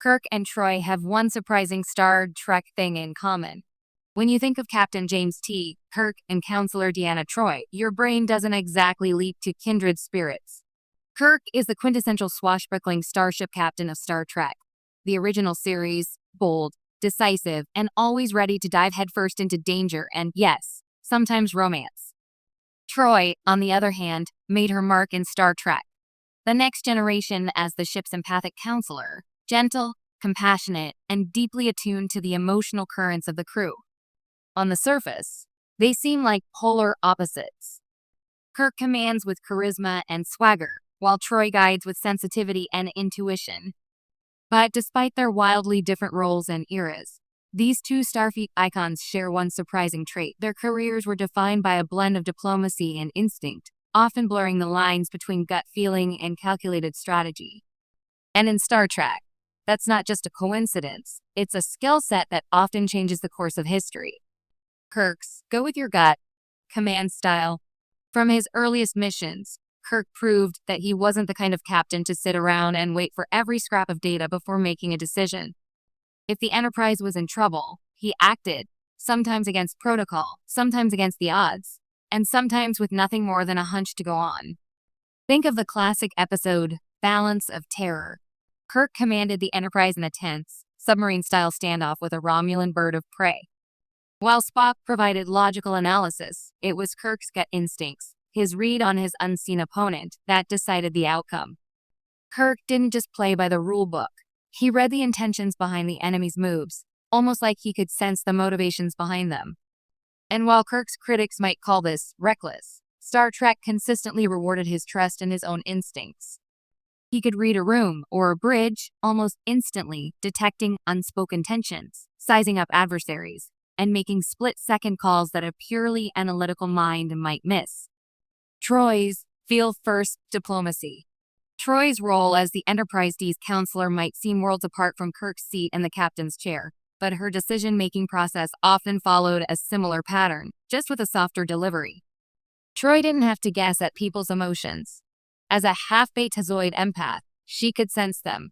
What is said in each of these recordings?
Kirk and Troi have one surprising Star Trek thing in common. When you think of Captain James T. Kirk and Counselor Deanna Troi, your brain doesn't exactly leap to kindred spirits. Kirk is the quintessential swashbuckling starship captain of Star Trek. The original series, bold, decisive, and always ready to dive headfirst into danger and, yes, sometimes romance. Troi, on the other hand, made her mark in Star Trek The Next Generation as the ship's empathic counselor, gentle, compassionate, and deeply attuned to the emotional currents of the crew. On the surface, they seem like polar opposites. Kirk commands with charisma and swagger, while Troi guides with sensitivity and intuition. But despite their wildly different roles and eras, these two Starfleet icons share one surprising trait. Their careers were defined by a blend of diplomacy and instinct, often blurring the lines between gut feeling and calculated strategy. And in Star Trek, that's not just a coincidence, it's a skill set that often changes the course of history. Kirk's go with your gut command style. From his earliest missions, Kirk proved that he wasn't the kind of captain to sit around and wait for every scrap of data before making a decision. If the Enterprise was in trouble, he acted, sometimes against protocol, sometimes against the odds, and sometimes with nothing more than a hunch to go on. Think of the classic episode, Balance of Terror. Kirk commanded the Enterprise in a tense, submarine-style standoff with a Romulan bird of prey. While Spock provided logical analysis, it was Kirk's gut instincts, his read on his unseen opponent, that decided the outcome. Kirk didn't just play by the rulebook. He read the intentions behind the enemy's moves, almost like he could sense the motivations behind them. And while Kirk's critics might call this reckless, Star Trek consistently rewarded his trust in his own instincts. He could read a room or a bridge almost instantly, detecting unspoken tensions, sizing up adversaries, and making split-second calls that a purely analytical mind might miss. Troi's feel-first diplomacy. Troi's role as the Enterprise D's counselor might seem worlds apart from Kirk's seat in the captain's chair, but her decision-making process often followed a similar pattern, just with a softer delivery. Troi didn't have to guess at people's emotions. As a half-betazoid empath, she could sense them.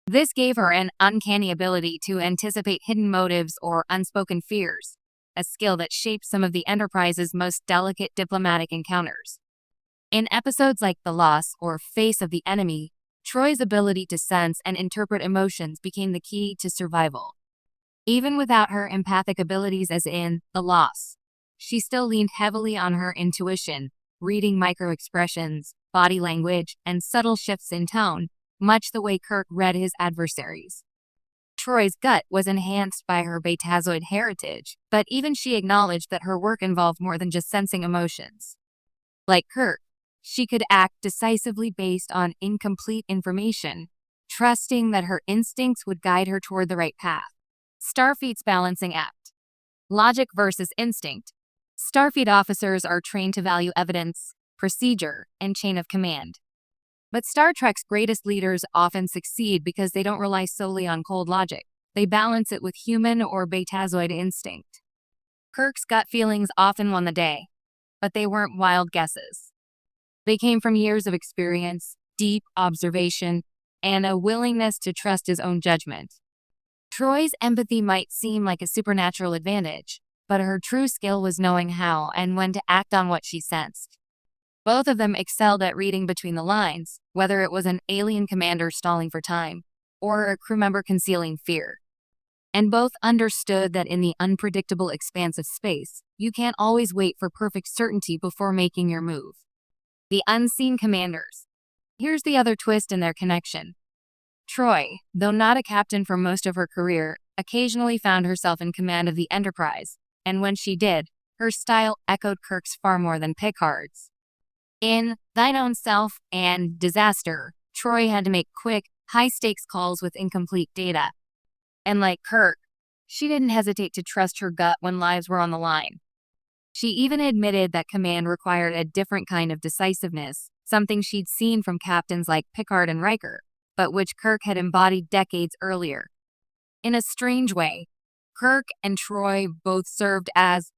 This gave her an uncanny ability to anticipate hidden motives or unspoken fears, a skill that shaped some of the Enterprise's most delicate diplomatic encounters. In episodes like The Loss or Face of the Enemy, Troi's ability to sense and interpret emotions became the key to survival. Even without her empathic abilities as in The Loss, she still leaned heavily on her intuition, reading micro-expressions, body language, and subtle shifts in tone, much the way Kirk read his adversaries. Troi's gut was enhanced by her betazoid heritage, but even she acknowledged that her work involved more than just sensing emotions. Like Kirk, she could act decisively based on incomplete information, trusting that her instincts would guide her toward the right path. Starfleet's balancing act. Logic versus instinct. Starfleet officers are trained to value evidence, procedure, and chain of command. But Star Trek's greatest leaders often succeed because they don't rely solely on cold logic. They balance it with human or betazoid instinct. Kirk's gut feelings often won the day, but they weren't wild guesses. They came from years of experience, deep observation, and a willingness to trust his own judgment. Troi's empathy might seem like a supernatural advantage, but her true skill was knowing how and when to act on what she sensed. Both of them excelled at reading between the lines, whether it was an alien commander stalling for time or a crew member concealing fear. And both understood that in the unpredictable expanse of space, you can't always wait for perfect certainty before making your move. The unseen commanders. Here's the other twist in their connection. Troi, though not a captain for most of her career, occasionally found herself in command of the Enterprise, and when she did, her style echoed Kirk's far more than Picard's. In Thine Own Self and Disaster, Troi had to make quick, high-stakes calls with incomplete data. And like Kirk, she didn't hesitate to trust her gut when lives were on the line. She even admitted that command required a different kind of decisiveness, something she'd seen from captains like Picard and Riker, but which Kirk had embodied decades earlier. In a strange way, Kirk and Troi both served as